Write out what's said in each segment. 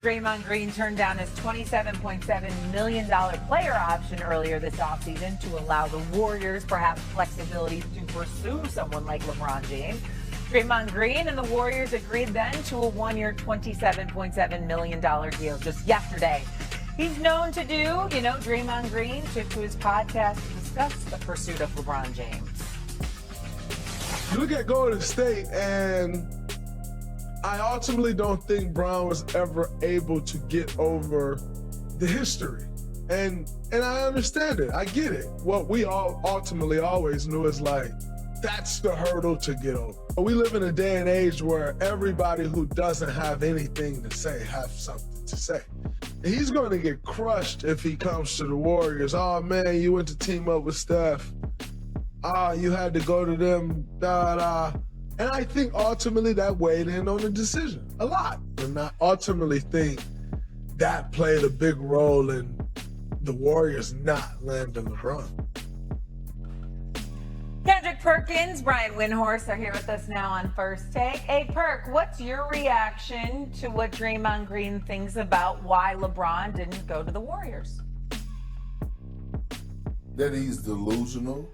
Draymond Green turned down his $27.7 million player option earlier this offseason to allow the Warriors perhaps flexibility to pursue someone like LeBron James. Draymond Green and the Warriors agreed then to a one-year $27.7 million deal just yesterday. He's known to do, Draymond Green took to his podcast to discuss the pursuit of LeBron James. You look at Golden State, and I ultimately don't think Bron was ever able to get over the history. And I understand it. I get it. What we all ultimately always knew is like, that's the hurdle to get over. We live in a day and age where everybody who doesn't have anything to say have something to say. He's going to get crushed if he comes to the Warriors. Oh, man, you went to team up with Steph. You had to go to them, And I think ultimately that weighed in on the decision a lot. And I ultimately think that played a big role in the Warriors not landing LeBron. Kendrick Perkins, Brian Windhorst are here with us now on First Take. Hey, Perk, what's your reaction to what Draymond Green thinks about why LeBron didn't go to the Warriors? That he's delusional.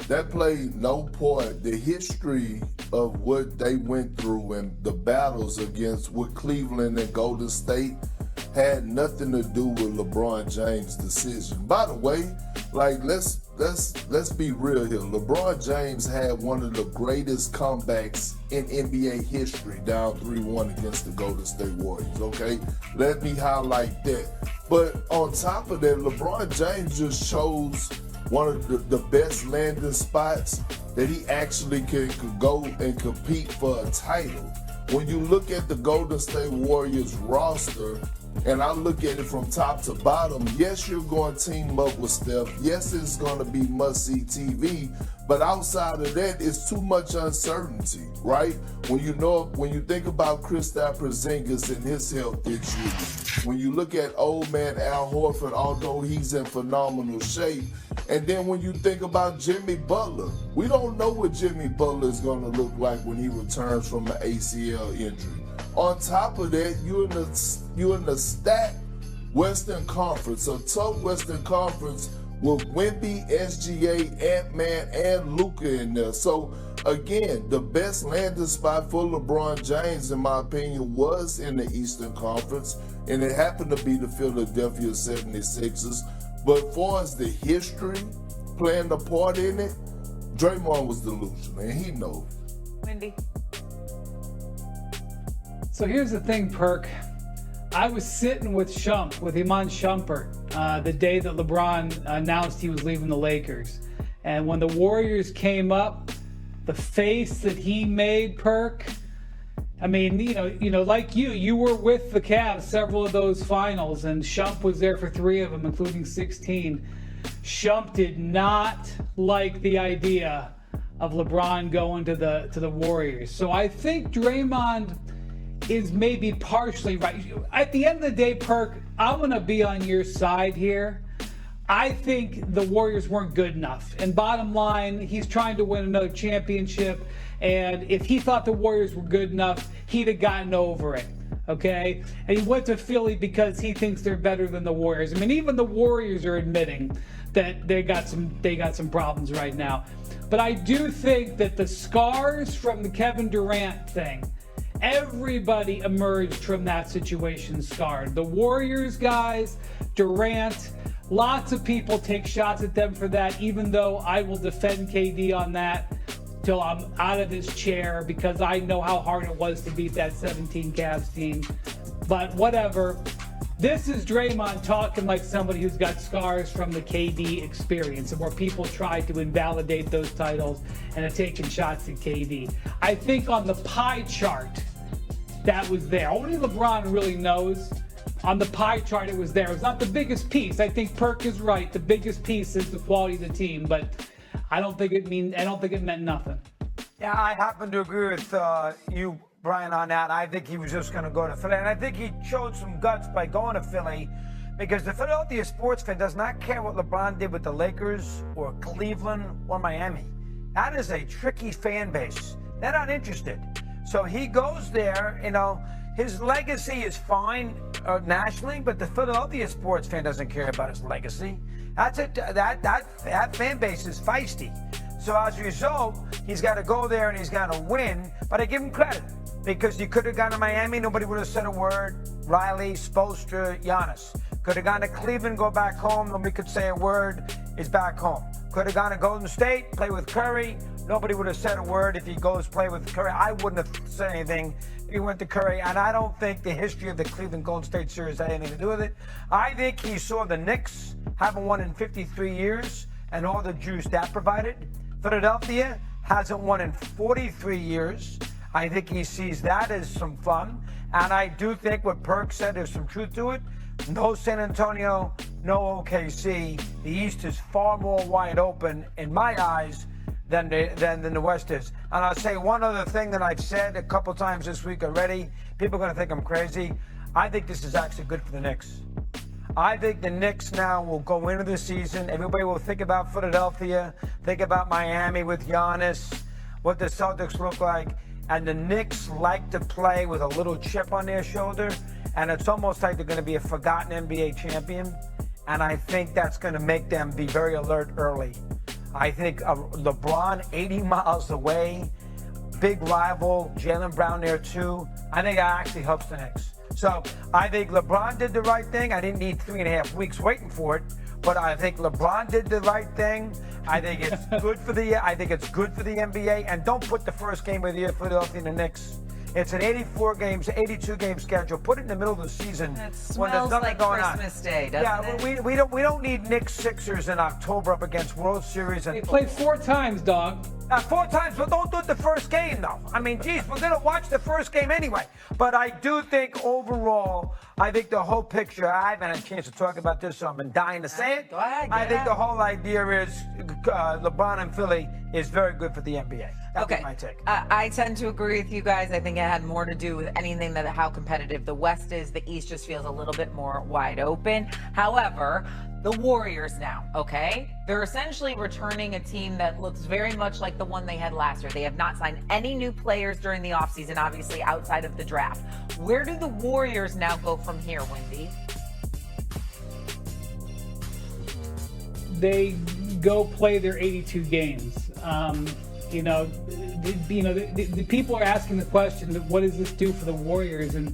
That played no part. The history of what they went through and the battles against with Cleveland and Golden State had nothing to do with LeBron James' decision. By the way, let's be real here. LeBron James had one of the greatest comebacks in NBA history, down 3-1 against the Golden State Warriors, okay? Let me highlight that. But on top of that, LeBron James just chose one of the best landing spots that he actually could go and compete for a title. When you look at the Golden State Warriors roster, and I look at it from top to bottom, yes, you're going to team up with Steph. Yes, it's going to be must-see TV. But outside of that, it's too much uncertainty, right? When you think about Kristaps Porzingis and his health issues, when you look at old man Al Horford, although he's in phenomenal shape, and then when you think about Jimmy Butler, we don't know what Jimmy Butler is going to look like when he returns from an ACL injury. On top of that, you're in the stacked Western Conference, a tough Western Conference with Wemby, SGA, Ant-Man, and Luka in there. So again, the best landing spot for LeBron James, in my opinion, was in the Eastern Conference, and it happened to be the Philadelphia 76ers. But as far as the history playing a part in it, Draymond was delusional, and he knows. Wendy. So here's the thing, Perk. I was sitting with Iman Shumpert, the day that LeBron announced he was leaving the Lakers. And when the Warriors came up, the face that he made, Perk, I mean, like you were with the Cavs several of those finals, and Shump was there for 3 of them, including 16. Shump did not like the idea of LeBron going to the Warriors. So I think Draymond is maybe partially right. At the end of the day, Perk, I'm going to be on your side here. I think the Warriors weren't good enough. And bottom line, he's trying to win another championship. And if he thought the Warriors were good enough, he'd have gotten over it. Okay? And he went to Philly because he thinks they're better than the Warriors. I mean, even the Warriors are admitting that they got some problems right now. But I do think that the scars from the Kevin Durant thing, everybody emerged from that situation scarred. The Warriors guys, Durant, lots of people take shots at them for that, even though I will defend KD on that till I'm out of this chair because I know how hard it was to beat that 17 Cavs team. But whatever. This is Draymond talking like somebody who's got scars from the KD experience and where people tried to invalidate those titles and have taken shots at KD. I think on the pie chart, that was there. Only LeBron really knows. On the pie chart, it was there. It was not the biggest piece. I think Perk is right. The biggest piece is the quality of the team, but I don't think it meant nothing. Yeah, I happen to agree with you, Brian, on that. I think he was just going to go to Philly, and I think he showed some guts by going to Philly because the Philadelphia sports fan does not care what LeBron did with the Lakers or Cleveland or Miami. That is a tricky fan base. They're not interested. So he goes there, his legacy is fine nationally, but the Philadelphia sports fan doesn't care about his legacy. That fan base is feisty. So as a result, he's got to go there and he's got to win. But I give him credit because he could have gone to Miami, nobody would have said a word. Riley, Spoelstra, Giannis. Could have gone to Cleveland, go back home, nobody could say a word. Is back home. Could have gone to Golden State, play with Curry. Nobody would have said a word if he goes play with Curry. I wouldn't have said anything if he went to Curry. And I don't think the history of the Cleveland Golden State series had anything to do with it. I think he saw the Knicks haven't won in 53 years and all the juice that provided. Philadelphia hasn't won in 43 years. I think he sees that as some fun. And I do think what Perk said, there's some truth to it. No San Antonio, no OKC. The East is far more wide open in my eyes than the West is. And I'll say one other thing that I've said a couple times this week already. People are going to think I'm crazy. I think this is actually good for the Knicks. I think the Knicks now will go into the season. Everybody will think about Philadelphia, think about Miami with Giannis, what the Celtics look like. And the Knicks like to play with a little chip on their shoulder. And it's almost like they're going to be a forgotten NBA champion. And I think that's going to make them be very alert early. I think LeBron 80 miles away, big rival, Jaylen Brown there too. I think that actually helps the Knicks. So I think LeBron did the right thing. I didn't need 3.5 weeks waiting for it, but I think LeBron did the right thing. I think it's good for the NBA. And don't put the first game of the year Philadelphia and the Knicks. It's an 82 game schedule. Put it in the middle of the season when there's nothing like going Christmas on. Day, doesn't it? We don't need Knicks Sixers in October up against World Series. They played 4 times, dog. 4 times, but don't do it the first game, though. I mean, geez, we're going to watch the first game anyway. But I do think overall, I think the whole picture, I haven't had a chance to talk about this, so I've been dying to say it. Go ahead, I think the whole idea is LeBron and Philly is very good for the NBA. That'd be my take. I tend to agree with you guys. I think it had more to do with anything that how competitive the West is. The East just feels a little bit more wide open. However, the Warriors now, okay? They're essentially returning a team that looks very much like the one they had last year. They have not signed any new players during the offseason, obviously outside of the draft. Where do the Warriors now go from here, Wendy? They go play their 82 games. The people are asking the question, what does this do for the Warriors? And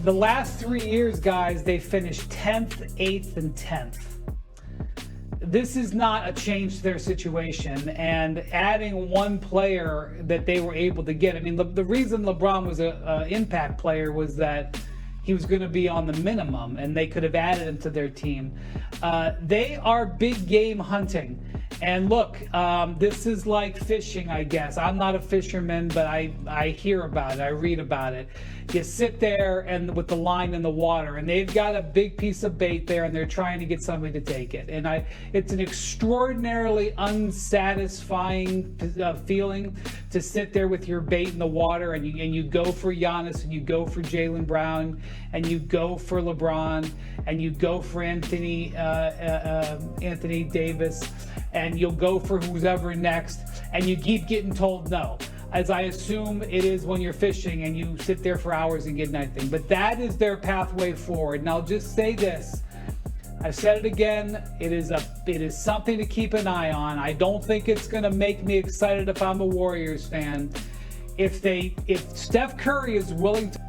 the last 3 years, guys, they finished 10th, 8th, and 10th. This is not a change to their situation. And adding one player that they were able to get, I mean, the reason LeBron was an impact player was that he was going to be on the minimum, and they could have added him to their team. They are big game hunting. And look, this is like fishing, I guess. I'm not a fisherman, but I hear about it. I read about it. You sit there and with the line in the water, and they've got a big piece of bait there, and they're trying to get somebody to take it. And it's an extraordinarily unsatisfying feeling to sit there with your bait in the water, and you go for Giannis, and you go for Jaylen Brown, and you go for LeBron, and you go for Anthony Davis, and you'll go for who's ever next, and you keep getting told no. As I assume it is when you're fishing and you sit there for hours and get nothing. But that is their pathway forward. And I'll just say this. I've said it again. It is something to keep an eye on. I don't think it's going to make me excited if I'm a Warriors fan. If Steph Curry is willing to